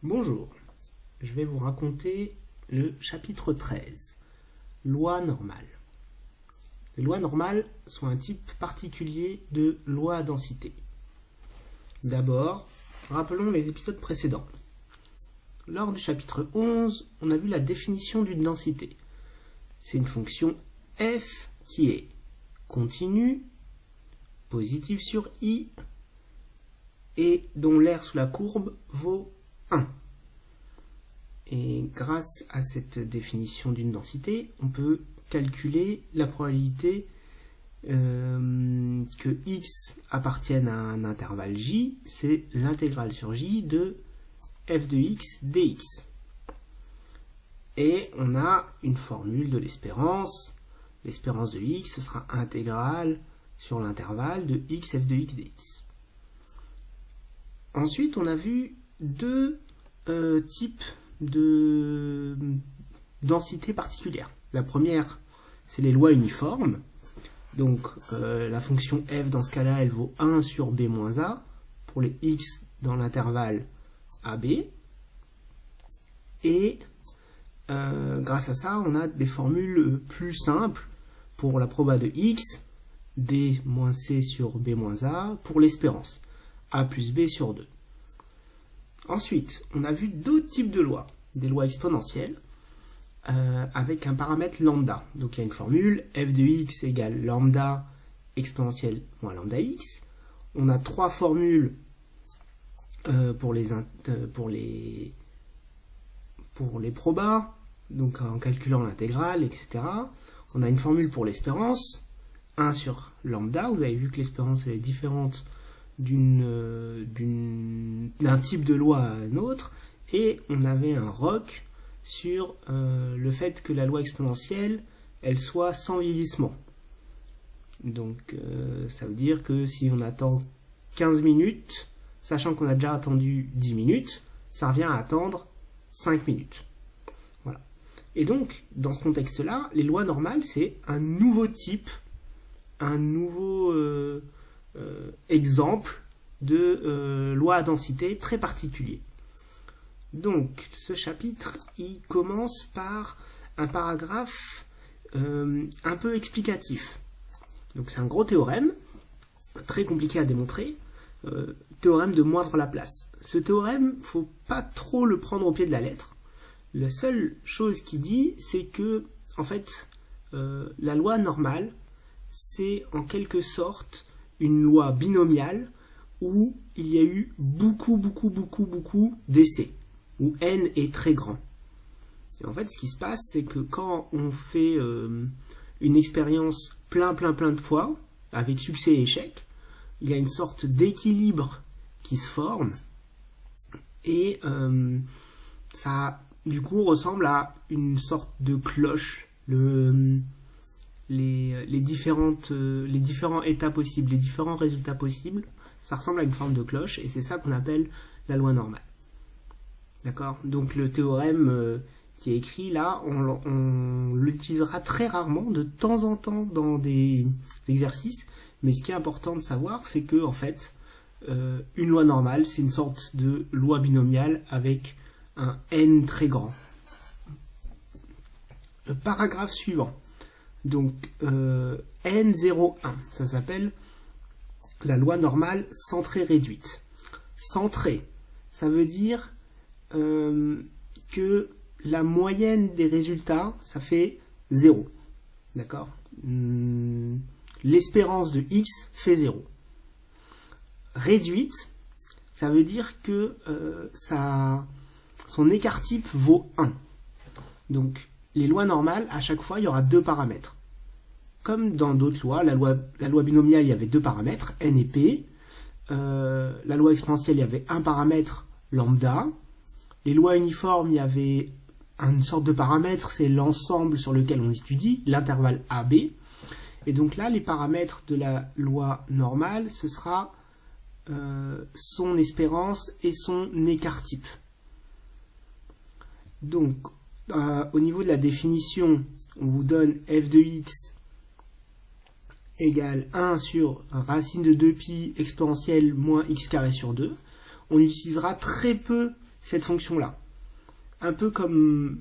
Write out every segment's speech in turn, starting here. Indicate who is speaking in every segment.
Speaker 1: Bonjour, je vais vous raconter le chapitre 13, loi normale. Les lois normales sont un type particulier de loi à densité. D'abord, rappelons les épisodes précédents. Lors du chapitre 11, on a vu la définition d'une densité. C'est une fonction f qui est continue, positive sur i, et dont l'aire sous la courbe vaut 1. Et grâce à cette définition d'une densité, on peut calculer la probabilité que x appartienne à un intervalle j, c'est l'intégrale sur j de f de x dx. Et on a une formule de l'espérance. L'espérance de x, ce sera intégrale sur l'intervalle de x f de x dx. Ensuite, on a vu deux types de densité particulière. La première, c'est les lois uniformes. Donc, la fonction f, dans ce cas-là, elle vaut 1 sur b moins a pour les x dans l'intervalle AB. Et grâce à ça, on a des formules plus simples pour la proba de x, d moins c sur b moins a, pour l'espérance, a plus b sur 2. Ensuite, on a vu d'autres types de lois, des lois exponentielles, avec un paramètre lambda. Donc il y a une formule, f de x égale lambda exponentielle moins lambda x. On a trois formules pour les probas, donc en calculant l'intégrale, etc. On a une formule pour l'espérance, 1 sur lambda. Vous avez vu que l'espérance elle est différente d'un type de loi à un autre, et on avait un ROC sur le fait que la loi exponentielle elle soit sans vieillissement. Donc ça veut dire que si on attend 15 minutes, sachant qu'on a déjà attendu 10 minutes, ça revient à attendre 5 minutes. Voilà. Et donc, dans ce contexte-là, les lois normales, c'est un nouveau type, un nouveau exemple de loi à densité très particulier. Donc, ce chapitre, il commence par un paragraphe un peu explicatif. Donc, c'est un gros théorème, très compliqué à démontrer, théorème de Moivre-Laplace. Ce théorème, il ne faut pas trop le prendre au pied de la lettre. La seule chose qu'il dit, c'est que, en fait, la loi normale, c'est en quelque sorte une loi binomiale où il y a eu beaucoup d'essais, où n est très grand. Et en fait, ce qui se passe, c'est que quand on fait une expérience plein de fois, avec succès et échec, il y a une sorte d'équilibre qui se forme, et ça, du coup, ressemble à une sorte de cloche. Les différents états possibles, les différents résultats possibles, ça ressemble à une forme de cloche, et c'est ça qu'on appelle la loi normale. D'accord ? Donc le théorème qui est écrit là, on l'utilisera très rarement, de temps en temps dans des exercices, mais ce qui est important de savoir, c'est que en fait, une loi normale, c'est une sorte de loi binomiale avec un n très grand. Le paragraphe suivant. Donc, N01, ça s'appelle la loi normale centrée réduite. Centrée, ça veut dire que la moyenne des résultats, ça fait 0. D'accord ? L'espérance de x fait 0. Réduite, ça veut dire que son écart type vaut 1. Donc, les lois normales, à chaque fois, il y aura deux paramètres. Comme dans d'autres lois, la loi binomiale, il y avait deux paramètres, n et p. La loi exponentielle, il y avait un paramètre, lambda. Les lois uniformes, il y avait une sorte de paramètre, c'est l'ensemble sur lequel on étudie, l'intervalle AB. Et donc là, les paramètres de la loi normale, ce sera son espérance et son écart type. Donc, au niveau de la définition, on vous donne f de x égale 1 sur racine de 2pi exponentielle moins x carré sur 2. On utilisera très peu cette fonction-là. Un peu comme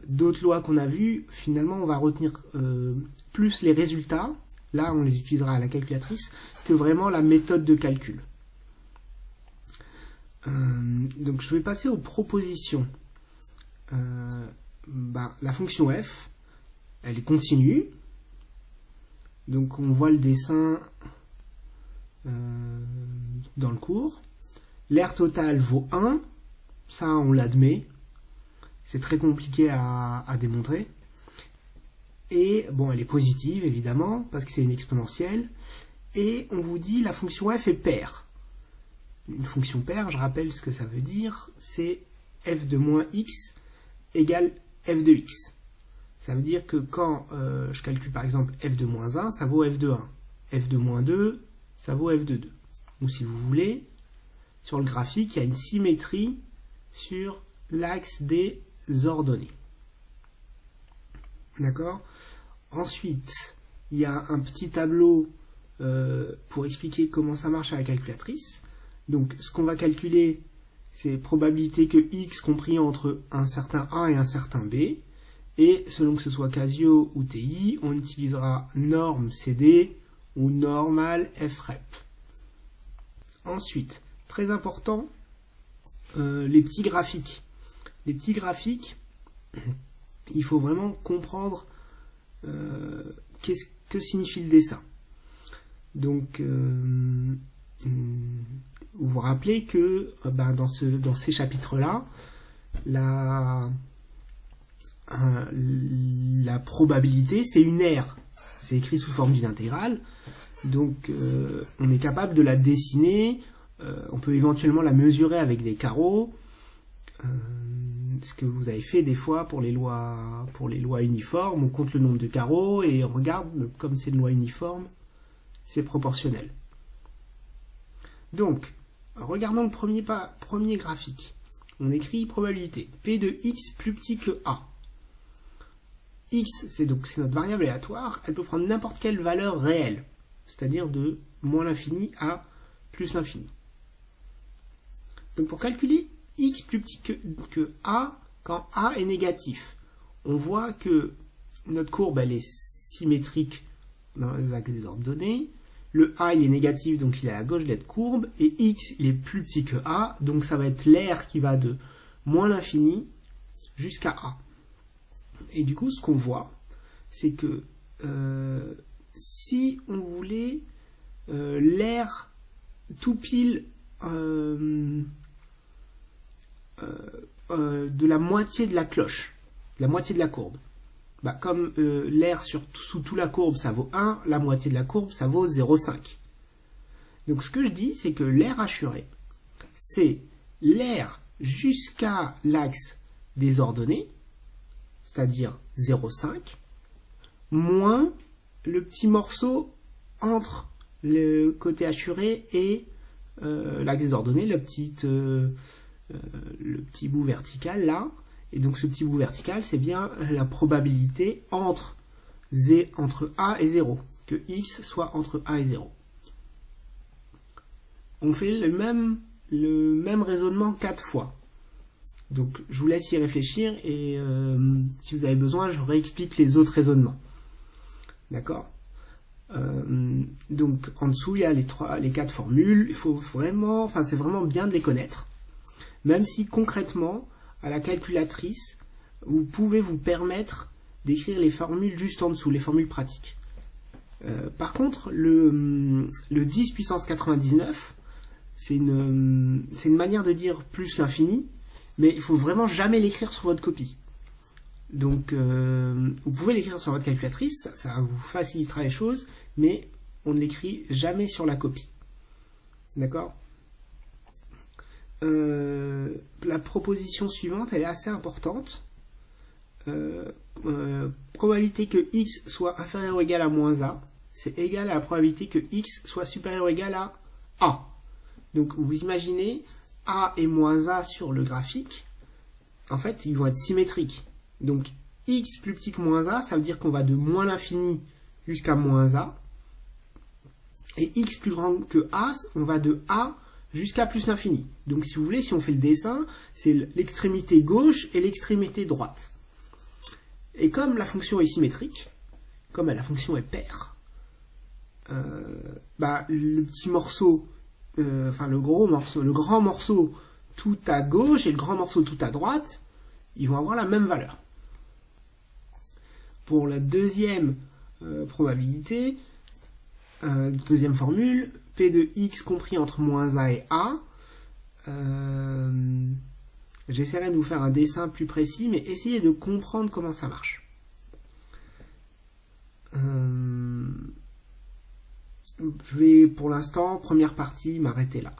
Speaker 1: d'autres lois qu'on a vues, finalement on va retenir plus les résultats, là on les utilisera à la calculatrice, que vraiment la méthode de calcul. Donc je vais passer aux propositions. La fonction f, elle est continue. Donc on voit le dessin dans le cours. L'aire totale vaut 1, ça on l'admet. C'est très compliqué à démontrer. Et bon, elle est positive évidemment, parce que c'est une exponentielle. Et on vous dit la fonction f est paire. Une fonction paire, je rappelle ce que ça veut dire, c'est f de moins x égale f de x. Ça veut dire que quand je calcule par exemple f de moins 1, ça vaut f de 1. F de moins 2, ça vaut f de 2. Ou si vous voulez, sur le graphique, il y a une symétrie sur l'axe des ordonnées. D'accord ? Ensuite, il y a un petit tableau pour expliquer comment ça marche à la calculatrice. Donc, ce qu'on va calculer, c'est probabilité que x compris entre un certain a et un certain b. Et selon que ce soit Casio ou TI, on utilisera norme CD ou normal FREP. Ensuite, très important, les petits graphiques. Les petits graphiques, il faut vraiment comprendre que signifie le dessin. Donc, vous vous rappelez que dans ces chapitres-là, la probabilité, c'est une aire. C'est écrit sous forme d'une intégrale. Donc, on est capable de la dessiner. On peut éventuellement la mesurer avec des carreaux. Ce que vous avez fait des fois pour les lois uniformes. On compte le nombre de carreaux et on regarde, comme c'est une loi uniforme, c'est proportionnel. Donc, regardons le premier graphique. On écrit probabilité. P de x plus petit que a. X, c'est notre variable aléatoire, elle peut prendre n'importe quelle valeur réelle, c'est-à-dire de moins l'infini à plus l'infini. Donc pour calculer x plus petit que a, quand a est négatif, on voit que notre courbe elle est symétrique dans l'axe des ordonnées, le a il est négatif donc il est à gauche de la courbe, et x il est plus petit que a, donc ça va être l'aire qui va de moins l'infini jusqu'à a. Et du coup, ce qu'on voit, c'est que si on voulait l'aire tout pile de la moitié de la cloche, de la moitié de la courbe, comme l'aire sous toute la courbe, ça vaut 1, la moitié de la courbe, ça vaut 0,5. Donc ce que je dis, c'est que l'aire assurée, c'est l'aire jusqu'à l'axe des ordonnées, c'est-à-dire 0,5, moins le petit morceau entre le côté assuré et l'axe des ordonnées, le petit bout vertical là. Et donc ce petit bout vertical, c'est bien la probabilité entre A et 0, que x soit entre A et 0. On fait le même raisonnement 4 fois. Donc je vous laisse y réfléchir et si vous avez besoin, je réexplique les autres raisonnements. D'accord ? Donc en dessous, il y a les 4 formules. Il faut vraiment, c'est vraiment bien de les connaître. Même si concrètement, à la calculatrice, vous pouvez vous permettre d'écrire les formules juste en dessous, les formules pratiques. Par contre, le 10 puissance 99, c'est une manière de dire plus l'infini, mais il faut vraiment jamais l'écrire sur votre copie. Donc, vous pouvez l'écrire sur votre calculatrice, ça vous facilitera les choses, mais on ne l'écrit jamais sur la copie. D'accord ? La proposition suivante, elle est assez importante. Probabilité que x soit inférieur ou égal à moins a, c'est égal à la probabilité que x soit supérieur ou égal à a. Donc, vous imaginez a et moins a sur le graphique, en fait, ils vont être symétriques. Donc, x plus petit que moins a, ça veut dire qu'on va de moins l'infini jusqu'à moins a. Et x plus grand que a, on va de a jusqu'à plus l'infini. Donc si vous voulez, si on fait le dessin, c'est l'extrémité gauche et l'extrémité droite. Et comme la fonction est symétrique, comme la fonction est paire, le petit morceau, le grand morceau tout à gauche et le grand morceau tout à droite, ils vont avoir la même valeur. Pour la deuxième probabilité, deuxième formule, P de x compris entre moins a et a, j'essaierai de vous faire un dessin plus précis, mais essayez de comprendre comment ça marche. Je vais pour l'instant, première partie, m'arrêter là.